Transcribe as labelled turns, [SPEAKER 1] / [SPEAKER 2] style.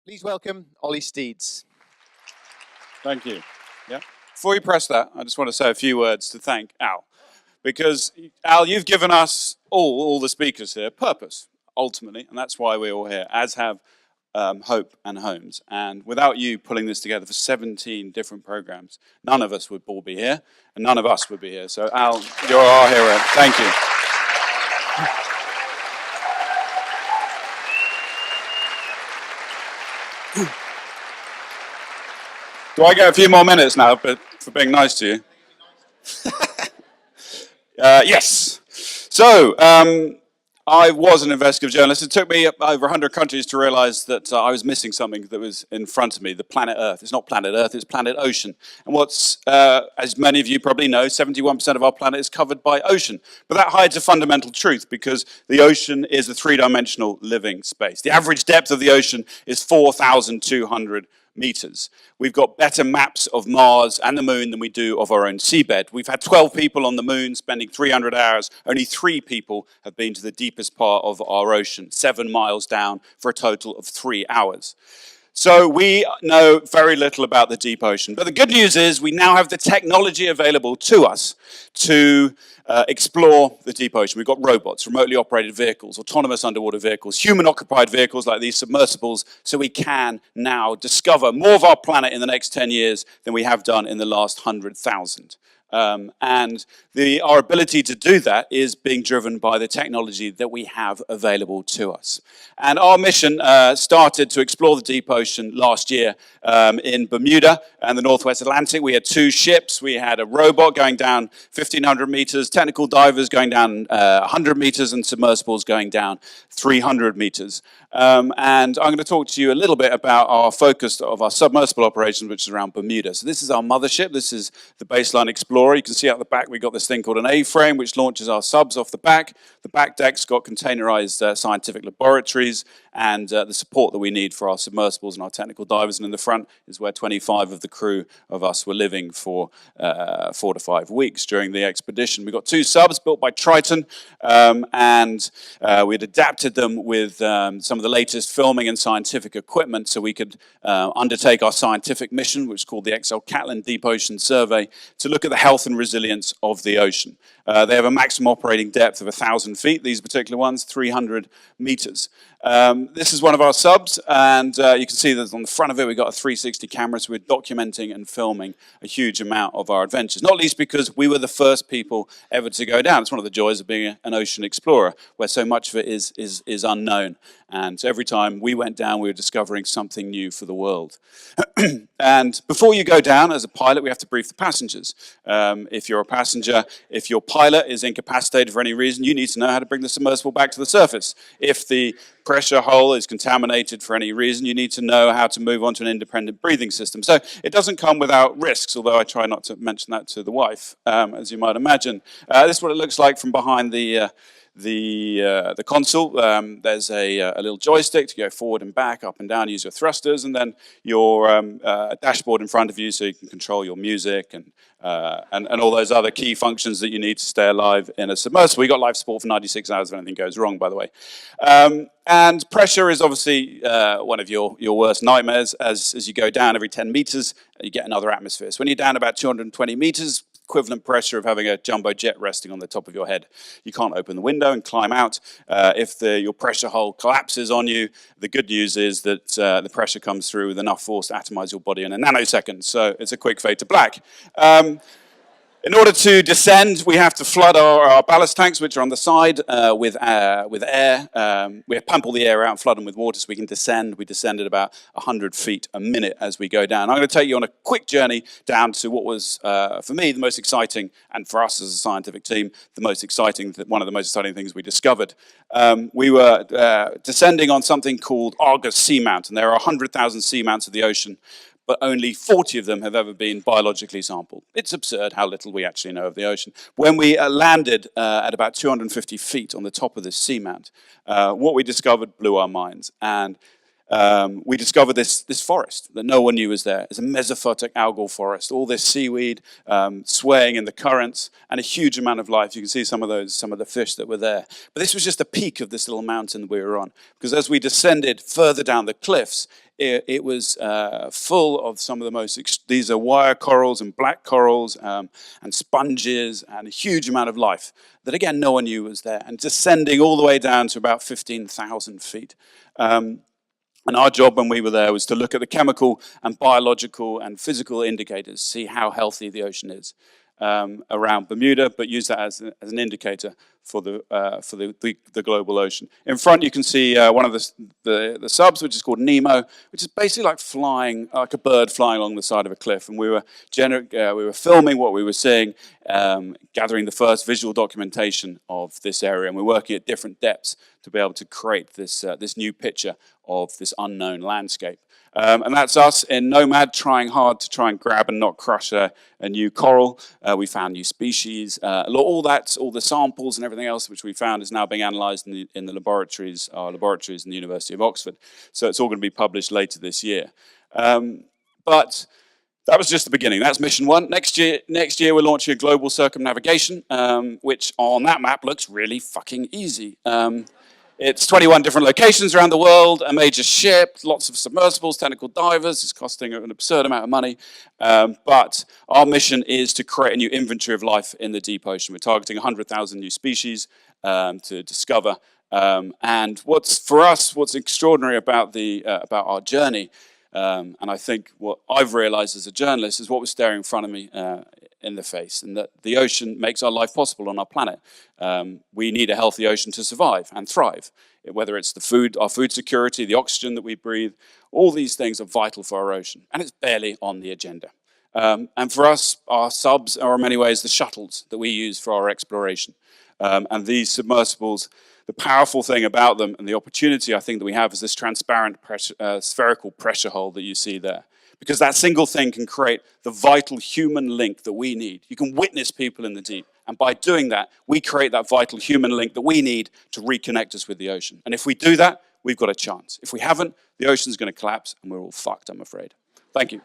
[SPEAKER 1] Please welcome Ollie Steeds.
[SPEAKER 2] Thank you. Yeah. Before you press that, I just want to say a few words to thank Al. Because, Al, you've given us, all the speakers here, purpose, ultimately, and that's why we're all here, as have Hope and Holmes. And without you pulling this together for 17 different programs, none of us would all be here, and none of us would be here. So, Al, you're our hero. Thank you. Do I get a few more minutes now for being nice to you? Yes. So, I was an investigative journalist. It took me over 100 countries to realize that I was missing something that was in front of me, the planet Earth. It's not planet Earth, it's planet ocean. And what's, as many of you probably know, 71% of our planet is covered by ocean. But that hides a fundamental truth because the ocean is a three-dimensional living space. The average depth of the ocean is 4,200 meters. We've got better maps of Mars and the moon than we do of our own seabed. We've had 12 people on the moon spending 300 hours. Only 3 people have been to the deepest part of our ocean, 7 miles down, for a total of 3 hours. So we know very little about the deep ocean. But the good news is we now have the technology available to us to explore the deep ocean. We've got robots, remotely operated vehicles, autonomous underwater vehicles, human-occupied vehicles like these submersibles, so we can now discover more of our planet in the next 10 years than we have done in the last 100,000. And our ability to do that is being driven by the technology that we have available to us. And our mission started to explore the deep ocean last year in Bermuda and the Northwest Atlantic. We had 2 ships. We had a robot going down 1,500 meters, technical divers going down 100 meters, and submersibles going down 300 meters. And I'm going to talk to you a little bit about our focus of our submersible operations, which is around Bermuda. So this is our mothership. This is the Baseline Explorer. You can see out the back we've got this thing called an A-frame, which launches our subs off the back. The back deck's got containerized scientific laboratories and the support that we need for our submersibles and our technical divers. And in the front is where 25 of the crew of us were living for 4 to 5 weeks during the expedition. We've got 2 subs built by Triton, and we'd adapted them with some of the latest filming and scientific equipment so we could undertake our scientific mission, which is called the XL Catlin Deep Ocean Survey, to look at the health and resilience of the ocean. They have a maximum operating depth of 1,000 feet, these particular ones, 300 meters. This is one of our subs, and you can see that on the front of it we've got a 360 camera, so we're documenting and filming a huge amount of our adventures, not least because we were the first people ever to go down. It's one of the joys of being an ocean explorer, where so much of it is unknown. And so every time we went down, we were discovering something new for the world. And before you go down as a pilot, we have to brief the passengers. If you're a passenger, if your pilot is incapacitated for any reason, you need to know how to bring the submersible back to the surface. If the pressure hull is contaminated for any reason, you need to know how to move on to an independent breathing system. So it doesn't come without risks, although I try not to mention that to the wife, as you might imagine. This is what it looks like from behind the console. There's a little joystick to go forward and back, up and down, use your thrusters, and then your dashboard in front of you so you can control your music and all those other key functions that you need to stay alive in a submersible. We got life support for 96 hours if anything goes wrong, by the way. And pressure is obviously one of your worst nightmares. As you go down every 10 meters, you get another atmosphere. So when you're down about 220 meters, equivalent pressure of having a jumbo jet resting on the top of your head. You can't open the window and climb out. If your pressure hull collapses on you, the good news is that the pressure comes through with enough force to atomize your body in a nanosecond. So it's a quick fade to black. In order to descend, we have to flood our ballast tanks, which are on the side, with air. We pump all the air out and flood them with water so we can descend. We descend at about 100 feet a minute as we go down. I'm going to take you on a quick journey down to what was, for me, the most exciting, and for us as a scientific team, one of the most exciting things we discovered. We were descending on something called Argus Seamount, and there are 100,000 seamounts of the ocean, but only 40 of them have ever been biologically sampled. It's absurd how little we actually know of the ocean. When we landed at about 250 feet on the top of this seamount, what we discovered blew our minds. And we discovered this forest that no one knew was there. It's a mesophotic algal forest, all this seaweed swaying in the currents, and a huge amount of life. You can see some of the fish that were there. But this was just the peak of this little mountain that we were on, because as we descended further down the cliffs, it was full of some of the most, these are wire corals and black corals and sponges and a huge amount of life that, again, no one knew was there, and descending all the way down to about 15,000 feet. And our job when we were there was to look at the chemical and biological and physical indicators, see how healthy the ocean is around Bermuda, but use that as an indicator for the global ocean. In front, you can see one of the subs, which is called Nemo, which is basically like flying, like a bird flying along the side of a cliff. And we were filming what we were seeing, gathering the first visual documentation of this area, and we're working at different depths to be able to create this new picture of this unknown landscape. And that's us in Nomad trying hard to try and grab and not crush a new coral. We found new species. All the samples and everything else which we found is now being analysed in the laboratories, our laboratories in the University of Oxford. So it's all going to be published later this year. But that was just the beginning. That's mission one. Next year we're launching a global circumnavigation, which on that map looks really fucking easy. It's 21 different locations around the world, a major ship, lots of submersibles, technical divers. It's costing an absurd amount of money. But our mission is to create a new inventory of life in the deep ocean. We're targeting 100,000 new species to discover. And what's extraordinary about our journey, and I think what I've realized as a journalist, is what was staring in front of me in the face, and that the ocean makes our life possible on our planet. We need a healthy ocean to survive and thrive. Whether it's our food security, the oxygen that we breathe, all these things are vital for our ocean, and it's barely on the agenda. And for us, our subs are in many ways the shuttles that we use for our exploration. And these submersibles, the powerful thing about them and the opportunity I think that we have is this transparent spherical pressure hull that you see there. Because that single thing can create the vital human link that we need. You can witness people in the deep. And by doing that, we create that vital human link that we need to reconnect us with the ocean. And if we do that, we've got a chance. If we haven't, the ocean's going to collapse and we're all fucked, I'm afraid. Thank you.